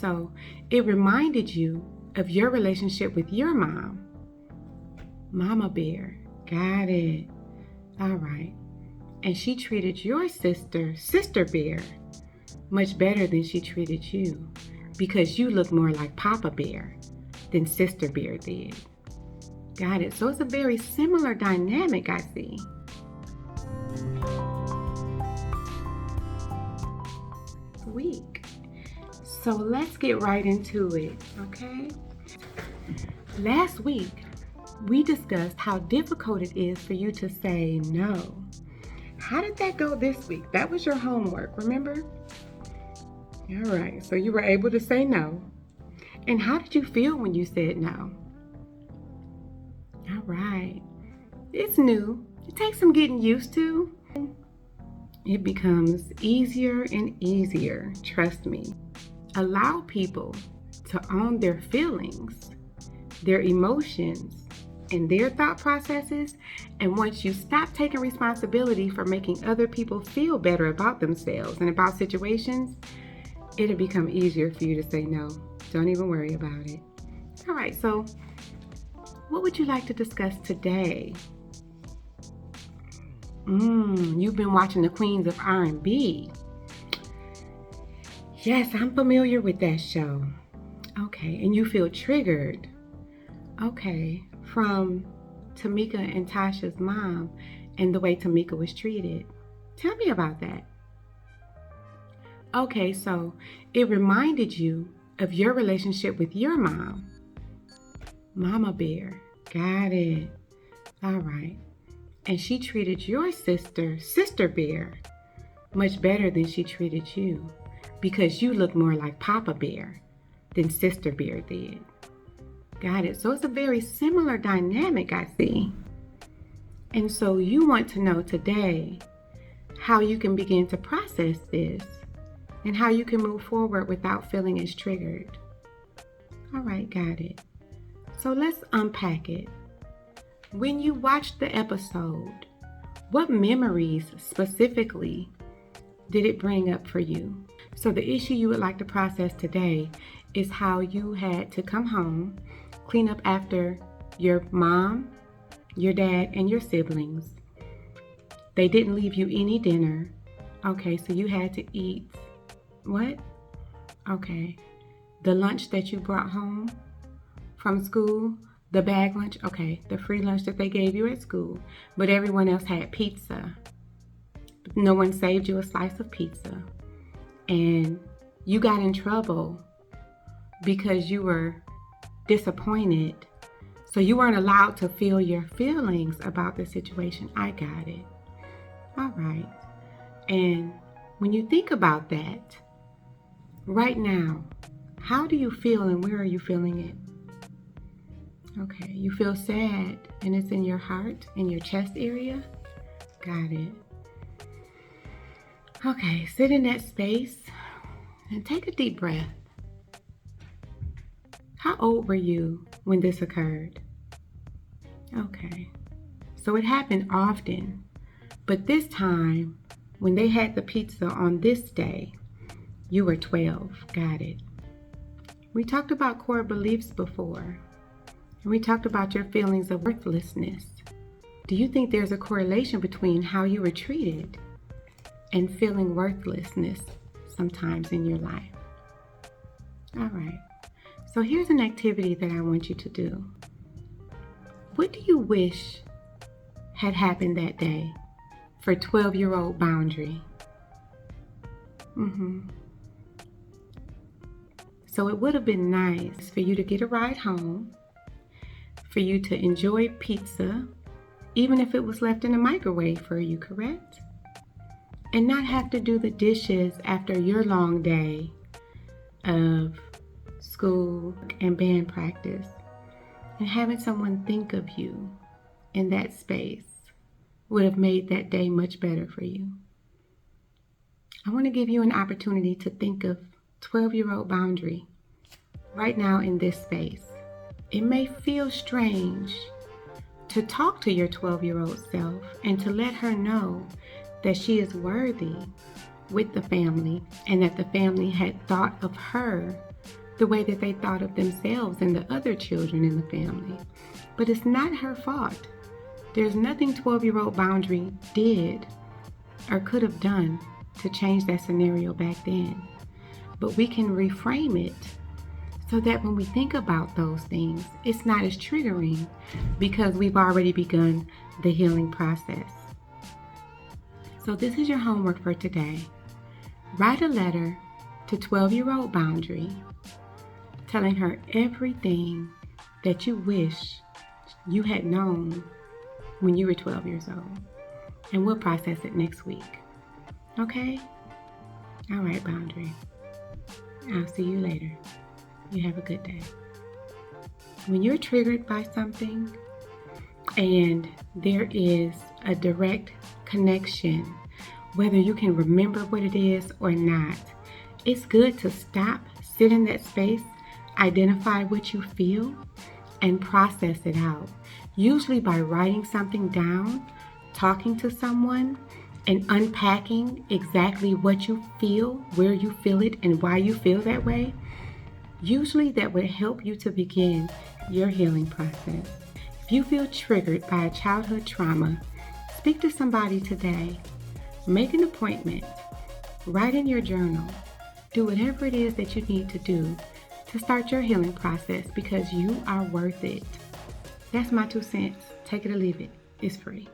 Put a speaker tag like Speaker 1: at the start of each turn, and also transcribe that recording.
Speaker 1: So it reminded you of your relationship with your mom. Mama bear. Got it. All right. And she treated your sister bear, much better than she treated you because you look more like Papa Bear than Sister Bear did. Got it. So it's a very similar dynamic, I see. Week. So let's get right into it, okay? Last week, we discussed how difficult it is for you to say no. How did that go this week? That was your homework, remember? All right, so you were able to say no. And how did you feel when you said no? All right, it's new. It takes some getting used to. It becomes easier and easier, trust me. Allow people to own their feelings, their emotions, and their thought processes. And once you stop taking responsibility for making other people feel better about themselves and about situations, it'll become easier for you to say no. Don't even worry about it. All right, so what would you like to discuss today? You've been watching the Queens of RNB. Yes, I'm familiar with that show. Okay, and you feel triggered. Okay, from Tamika and Tasha's mom and the way Tamika was treated. Tell me about that. Okay, so it reminded you of your relationship with your mom. Mama bear. Got it. All right. And she treated your sister bear, much better than she treated you because you look more like Papa Bear than Sister Bear did. Got it. So it's a very similar dynamic, I see. And so you want to know today how you can begin to process this and how you can move forward without feeling as triggered. All right, got it. So let's unpack it. When you watched the episode, what memories specifically did it bring up for you? So the issue you would like to process today is how you had to come home, clean up after your mom, your dad, and your siblings. They didn't leave you any dinner. Okay, so you had to eat what? Okay, the lunch that you brought home from school, the bag lunch, okay, the free lunch that they gave you at school, but everyone else had pizza. No one saved you a slice of pizza. And you got in trouble because you were disappointed. So you weren't allowed to feel your feelings about the situation. I got it. All right. And when you think about that, right now, how do you feel and where are you feeling it? Okay, you feel sad and it's in your heart, in your chest area? Got it. Okay, sit in that space and take a deep breath. How old were you when this occurred? Okay, so it happened often, but this time, when they had the pizza on this day, you were 12. Got it. We talked about core beliefs before. And we talked about your feelings of worthlessness. Do you think there's a correlation between how you were treated and feeling worthlessness sometimes in your life? All right. So here's an activity that I want you to do. What do you wish had happened that day for 12-year-old Boundary? So it would have been nice for you to get a ride home, for you to enjoy pizza, even if it was left in the microwave for you, correct? And not have to do the dishes after your long day of school and band practice. And having someone think of you in that space would have made that day much better for you. I want to give you an opportunity to think of 12-year-old Boundary right now in this space. It may feel strange to talk to your 12-year-old self and to let her know that she is worthy with the family and that the family had thought of her the way that they thought of themselves and the other children in the family. But it's not her fault. There's nothing 12-year-old Boundary did or could have done to change that scenario back then. But we can reframe it so that when we think about those things, it's not as triggering because we've already begun the healing process. So this is your homework for today. Write a letter to 12-year-old Boundary, telling her everything that you wish you had known when you were 12 years old. And we'll process it next week. Okay? All right, Boundary. I'll see you later. You have a good day. When you're triggered by something and there is a direct connection, whether you can remember what it is or not, it's good to stop, sit in that space, identify what you feel, and process it out. Usually by writing something down, talking to someone, and unpacking exactly what you feel, where you feel it, and why you feel that way, usually that would help you to begin your healing process. If you feel triggered by a childhood trauma, speak to somebody today. Make an appointment. Write in your journal. Do whatever it is that you need to do to start your healing process because you are worth it. That's my 2 cents. Take it or leave it. It's free.